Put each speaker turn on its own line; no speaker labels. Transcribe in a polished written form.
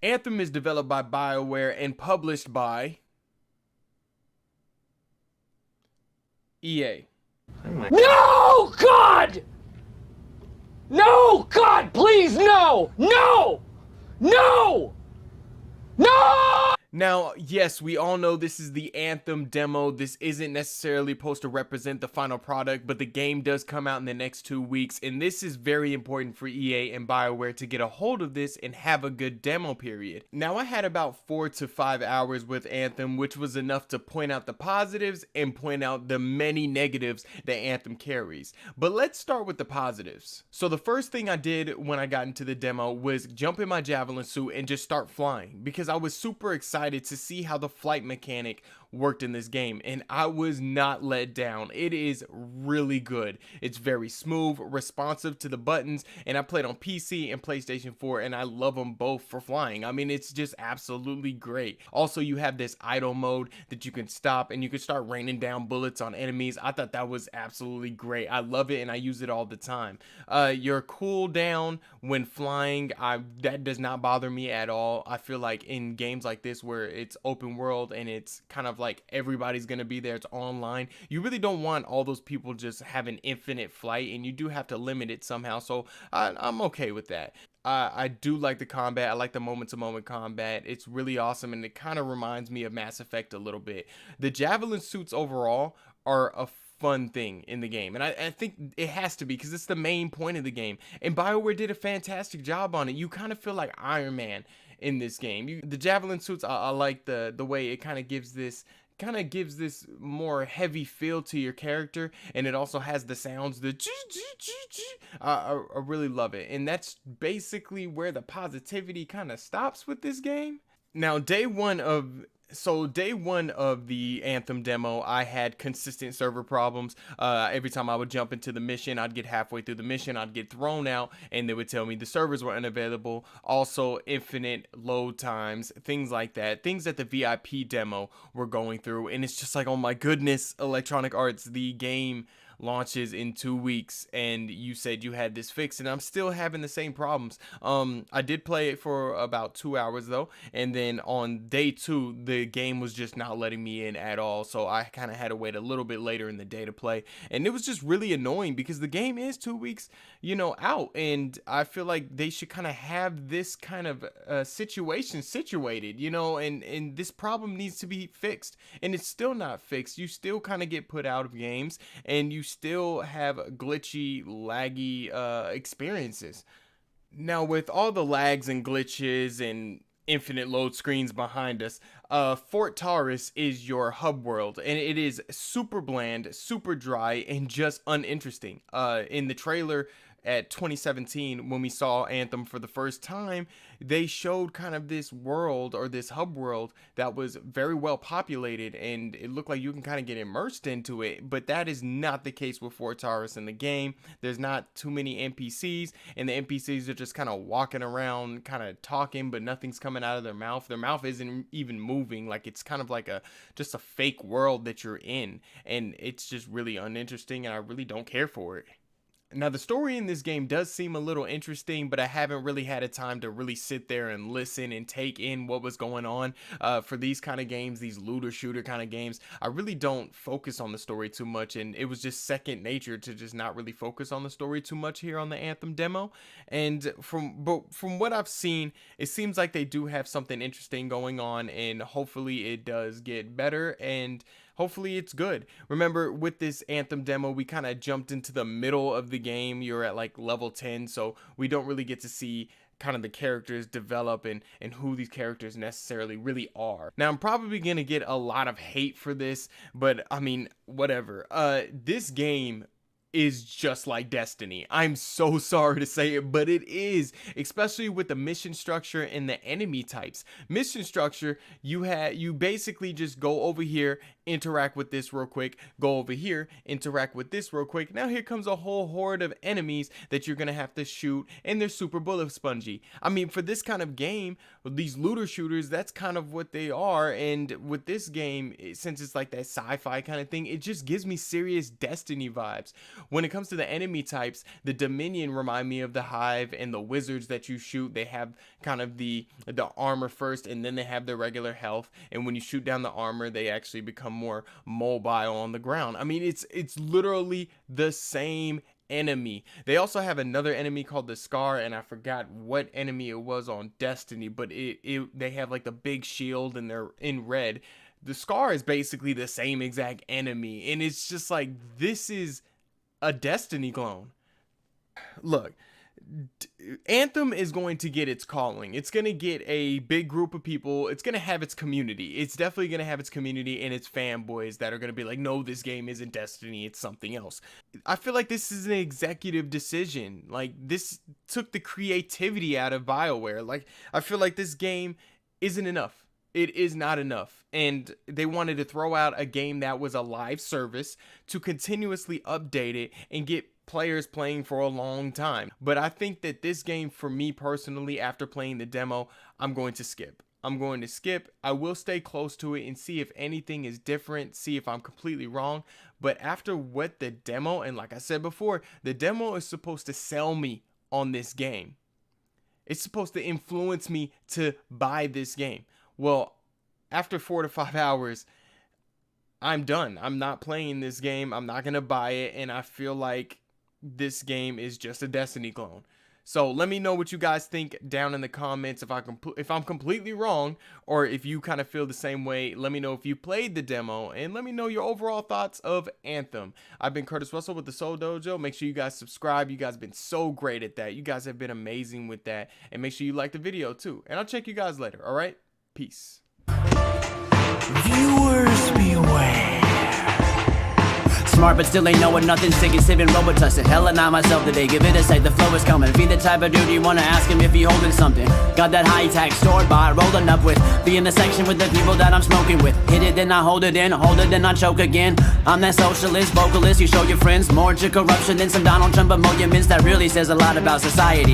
Anthem is developed by BioWare and published by EA.
No, God! No, God, please, no! No! No! No!
Now, yes, we all know this is the Anthem demo. This isn't necessarily supposed to represent the final product, but the game does come out in the next 2 weeks, and this is very important for EA and BioWare to get a hold of this and have a good demo period. Now, I had about 4 to 5 hours with Anthem, which was enough to point out the positives and point out the many negatives that Anthem carries. But let's start with the positives. So the first thing I did when I got into the demo was jump in my javelin suit and just start flying, because I was super excited to see how the flight mechanic worked in this game, and I was not let down. It is really good. It's very smooth, responsive to the buttons, and I played on PC and PlayStation 4, and I love them both for flying. I mean, it's just absolutely great. Also, you have this idle mode that you can stop, and you can start raining down bullets on enemies. I thought that was absolutely great. I love it, and I use it all the time. Your cooldown when flying, that does not bother me at all. I feel like in games like this where it's open world and it's kind of like everybody's gonna be there, it's online, you really don't want all those people just having infinite flight, and you do have to limit it somehow. So I'm okay with that. I do like the combat. I like the moment-to-moment combat. It's really awesome, and it kind of reminds me of Mass Effect a little bit. The javelin suits overall are a fun thing in the game, and I think it has to be, because it's the main point of the game, and BioWare did a fantastic job on it. You kind of feel like Iron Man in this game. The javelin suits, I like the way it kind of gives this more heavy feel to your character, and it also has the sounds, the I really love it, and that's basically where the positivity kind of stops with this game. Now, day one of the Anthem demo, I had consistent server problems. Every time I would jump into the mission, I'd get halfway through the mission, I'd get thrown out, and they would tell me the servers were unavailable. Also, infinite load times, things like that. Things that the VIP demo were going through, and it's just like, oh my goodness, Electronic Arts, the game launches in 2 weeks, and you said you had this fixed, and I'm still having the same problems. I did play it for about 2 hours though, and then on day 2 the game was just not letting me in at all, so I kind of had to wait a little bit later in the day to play, and it was just really annoying because the game is 2 weeks, you know, out, and I feel like they should kind of have this kind of situation situated, you know, and this problem needs to be fixed, and it's still not fixed. You still kind of get put out of games, and you still have glitchy, laggy experiences. Now, with all the lags and glitches and infinite load screens behind us, Fort Taurus is your hub world, and it is super bland, super dry, and just uninteresting. In the trailer at 2017, when we saw Anthem for the first time, they showed kind of this world, or this hub world, that was very well populated, and it looked like you can kind of get immersed into it, but that is not the case with Fort Taurus in the game. There's not too many NPCs, and the NPCs are just kind of walking around, kind of talking, but nothing's coming out of their mouth. Their mouth isn't even moving, like it's kind of like just a fake world that you're in, and it's just really uninteresting, and I really don't care for it. Now, the story in this game does seem a little interesting, but I haven't really had a time to really sit there and listen and take in what was going on. For these kind of games, these looter shooter kind of games, I really don't focus on the story too much, and it was just second nature to just not really focus on the story too much here on the Anthem demo. And from what I've seen, it seems like they do have something interesting going on, and hopefully it does get better, and hopefully it's good. Remember, with this Anthem demo, we kind of jumped into the middle of the game. You're at like level 10, so we don't really get to see kind of the characters develop and who these characters necessarily really are. Now, I'm probably gonna get a lot of hate for this, but I mean, whatever. This game is just like Destiny. I'm so sorry to say it, but it is, especially with the mission structure and the enemy types. Mission structure, you basically just go over here, interact with this real quick, go over here, interact with this real quick. Now here comes a whole horde of enemies that you're gonna have to shoot, and they're super bullet spongy. I mean, for this kind of game, these looter shooters, that's kind of what they are, and with this game, since it's like that sci-fi kind of thing, it just gives me serious Destiny vibes. When it comes to the enemy types, the Dominion remind me of the Hive, and the wizards that you shoot, they have kind of the armor first, and then they have their regular health, and when you shoot down the armor, they actually become more mobile on the ground. I mean, it's literally the same enemy. They also have another enemy called the Scar, and I forgot what enemy it was on Destiny, but they have like the big shield and they're in red. The Scar is basically the same exact enemy, and it's just like, this is a Destiny clone. Look, Anthem is going to get its calling. It's going to get a big group of people. It's going to have its community. It's definitely going to have its community and its fanboys that are going to be like, no, this game isn't Destiny, it's something else. I feel like this is an executive decision. Like, this took the creativity out of BioWare. Like, I feel like this game isn't enough. It is not enough. And they wanted to throw out a game that was a live service to continuously update it and get players playing for a long time. But I think that this game, for me personally, after playing the demo, I'm going to skip. I will stay close to it and see if anything is different, see if I'm completely wrong. But after what the demo, and like I said before, the demo is supposed to sell me on this game. It's supposed to influence me to buy this game. Well, after 4 to 5 hours, I'm done. I'm not playing this game. I'm not going to buy it. And I feel like this game is just a Destiny clone. So let me know what you guys think down in the comments. If I'm completely wrong, or if you kind of feel the same way. Let me know if you played the demo, and let me know your overall thoughts of Anthem. I've been Curtis Russell with the Seoul Dojo. Make sure you guys subscribe. You guys have been so great at that. You guys have been amazing with that. And make sure you like the video too. And I'll check you guys later. All right? Peace.
Viewers beware. Smart but still ain't knowing nothing, sick and saving robotussin. Hell and I myself today, give it a say, the flow is coming. Be the type of dude you wanna ask him if he holding something. Got that high-tech store-bought, rolling up with. Be in the section with the people that I'm smoking with. Hit it then I hold it in, hold it then I choke again. I'm that socialist, vocalist, you show your friends. More to corruption than some Donald Trump emoluments. That really says a lot about society. Now